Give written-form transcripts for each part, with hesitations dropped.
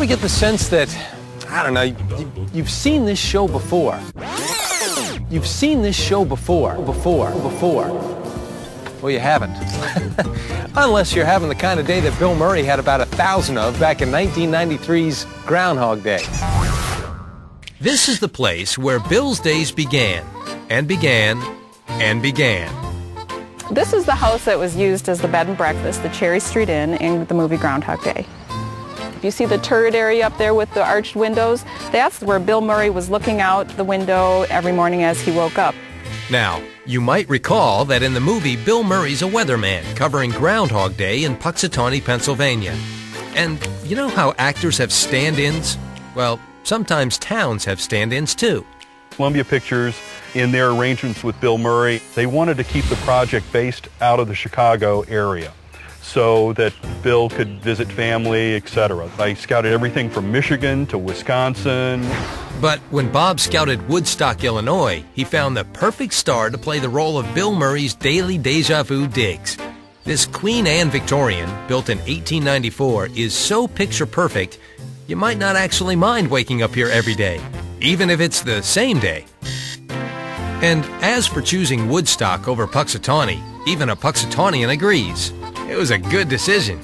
ever get the sense that, I don't know, you've seen this show before? You've seen this show before. Well, you haven't. Unless you're having the kind of day that Bill Murray had about 1,000 of back in 1993's Groundhog Day. This is the place where Bill's days began, and began, and began. This is the house that was used as the bed and breakfast, the Cherry Street Inn, in the movie Groundhog Day. If you see the turret area up there with the arched windows, that's where Bill Murray was looking out the window every morning as he woke up. Now, you might recall that in the movie, Bill Murray's a weatherman covering Groundhog Day in Puxatawney, Pennsylvania. And you know how actors have stand-ins? Well, sometimes towns have stand-ins too. Columbia Pictures, in their arrangements with Bill Murray, they wanted to keep the project based out of the Chicago area so that Bill could visit family, etc. I scouted everything from Michigan to Wisconsin. But when Bob scouted Woodstock, Illinois, he found the perfect star to play the role of Bill Murray's daily deja vu digs. This Queen Anne Victorian, built in 1894, is so picture perfect, you might not actually mind waking up here every day, even if it's the same day. And as for choosing Woodstock over Puxatawney, even a Puxatawnian agrees. It was a good decision.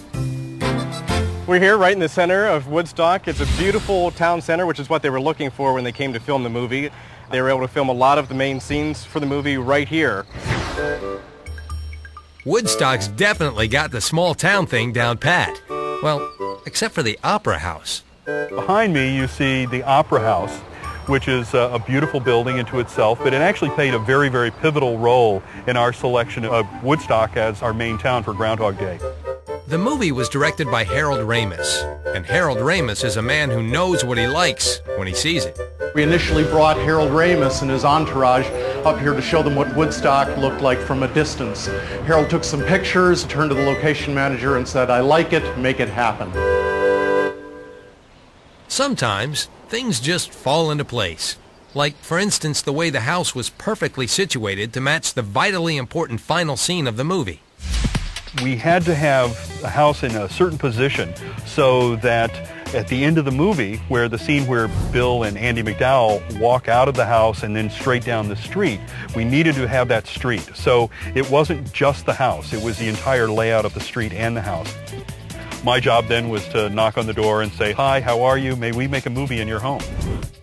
We're here right in the center of Woodstock. It's a beautiful town center, which is what they were looking for when they came to film the movie. They were able to film a lot of the main scenes for the movie right here. Woodstock's definitely got the small town thing down pat. Well, except for the Opera House. Behind me you see the Opera House, which is a beautiful building into itself, but it actually played a very, very pivotal role in our selection of Woodstock as our main town for Groundhog Day. The movie was directed by Harold Ramis, and Harold Ramis is a man who knows what he likes when he sees it. We initially brought Harold Ramis and his entourage up here to show them what Woodstock looked like from a distance. Harold took some pictures, turned to the location manager and said, "I like it, make it happen." Sometimes things just fall into place. Like, for instance, the way the house was perfectly situated to match the vitally important final scene of the movie. We had to have a house in a certain position so that at the end of the movie, where the scene where Bill and Andie MacDowell walk out of the house and then straight down the street, we needed to have that street. So it wasn't just the house, it was the entire layout of the street and the house. My job then was to knock on the door and say, "Hi, how are you? May we make a movie in your home?"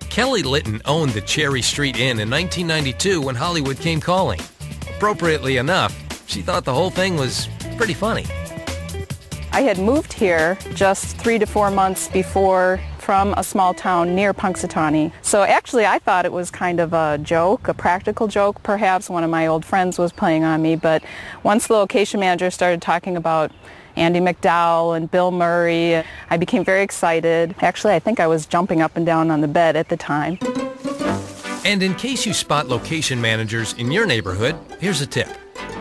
Kelly Litton owned the Cherry Street Inn in 1992 when Hollywood came calling. Appropriately enough, she thought the whole thing was pretty funny. I had moved here just 3 to 4 months before from a small town near Punxsutawney. So actually I thought it was kind of a joke, a practical joke perhaps. One of my old friends was playing on me, but once the location manager started talking about Andie MacDowell and Bill Murray, I became very excited. Actually, I think I was jumping up and down on the bed at the time. And in case you spot location managers in your neighborhood, here's a tip.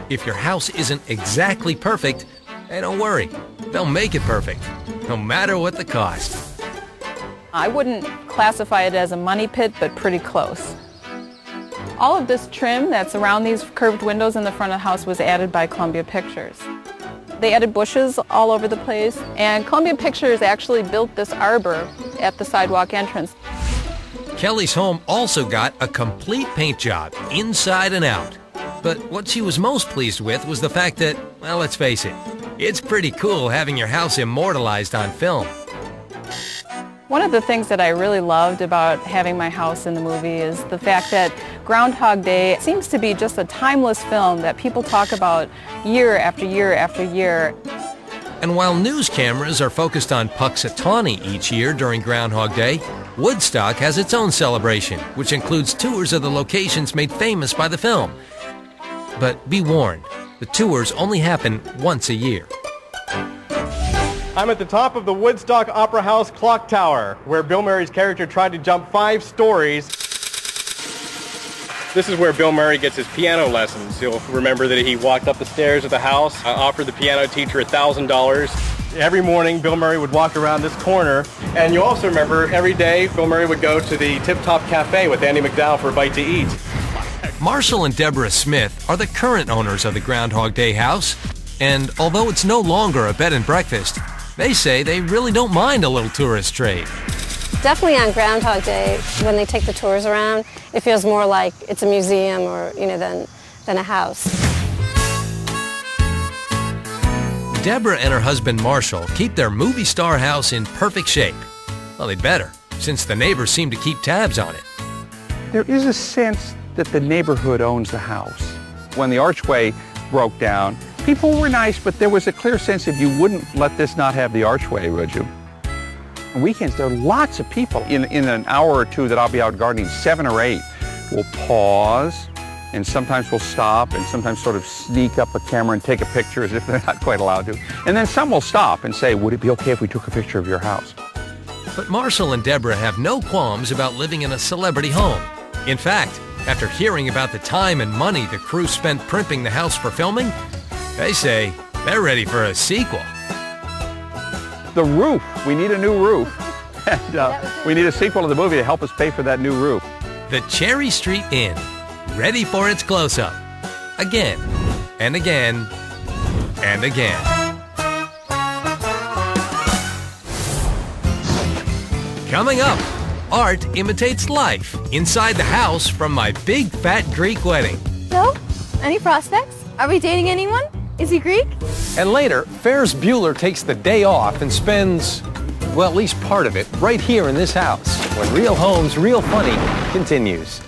If your house isn't exactly perfect, hey, don't worry. They'll make it perfect, no matter what the cost. I wouldn't classify it as a money pit, but pretty close. All of this trim that's around these curved windows in the front of the house was added by Columbia Pictures. They added bushes all over the place, and Columbia Pictures actually built this arbor at the sidewalk entrance. Kelly's home also got a complete paint job, inside and out. But what she was most pleased with was the fact that, well, let's face it, it's pretty cool having your house immortalized on film. One of the things that I really loved about having my house in the movie is the fact that Groundhog Day seems to be just a timeless film that people talk about year after year after year. And while news cameras are focused on Puxatawney each year during Groundhog Day, Woodstock has its own celebration, which includes tours of the locations made famous by the film. But be warned, the tours only happen once a year. I'm at the top of the Woodstock Opera House clock tower, where Bill Murray's character tried to jump 5 stories. This is where Bill Murray gets his piano lessons. You'll remember that he walked up the stairs of the house, offered the piano teacher $1,000. Every morning, Bill Murray would walk around this corner. And you also remember, every day, Bill Murray would go to the Tip Top Cafe with Andie MacDowell for a bite to eat. Marshall and Deborah Smith are the current owners of the Groundhog Day house. And although it's no longer a bed and breakfast, They say they really don't mind a little tourist trade. Definitely on Groundhog Day, when they take the tours around, it feels more like it's a museum or, than a house. Deborah and her husband Marshall keep their movie star house in perfect shape. Well, they'd better, since the neighbors seem to keep tabs on it. There is a sense that the neighborhood owns the house. When the archway broke down, people were nice, but there was a clear sense of you wouldn't let this not have the archway, would you? On weekends, there are lots of people. In an hour or two that I'll be out gardening, 7 or 8 will pause, and sometimes we'll stop, and sometimes sort of sneak up a camera and take a picture as if they're not quite allowed to. And then some will stop and say, would it be okay if we took a picture of your house? But Marshall and Deborah have no qualms about living in a celebrity home. In fact, after hearing about the time and money the crew spent primping the house for filming, they say they're ready for a sequel. The roof. We need a new roof. And we need a sequel to the movie to help us pay for that new roof. The Cherry Street Inn, ready for its close-up. Again, and again, and again. Coming up, art imitates life inside the house from my big fat Greek wedding. So, any prospects? Are we dating anyone? Is he Greek? And later, Ferris Bueller takes the day off and spends, well, at least part of it, right here in this house, when Real Homes, Real Funny continues.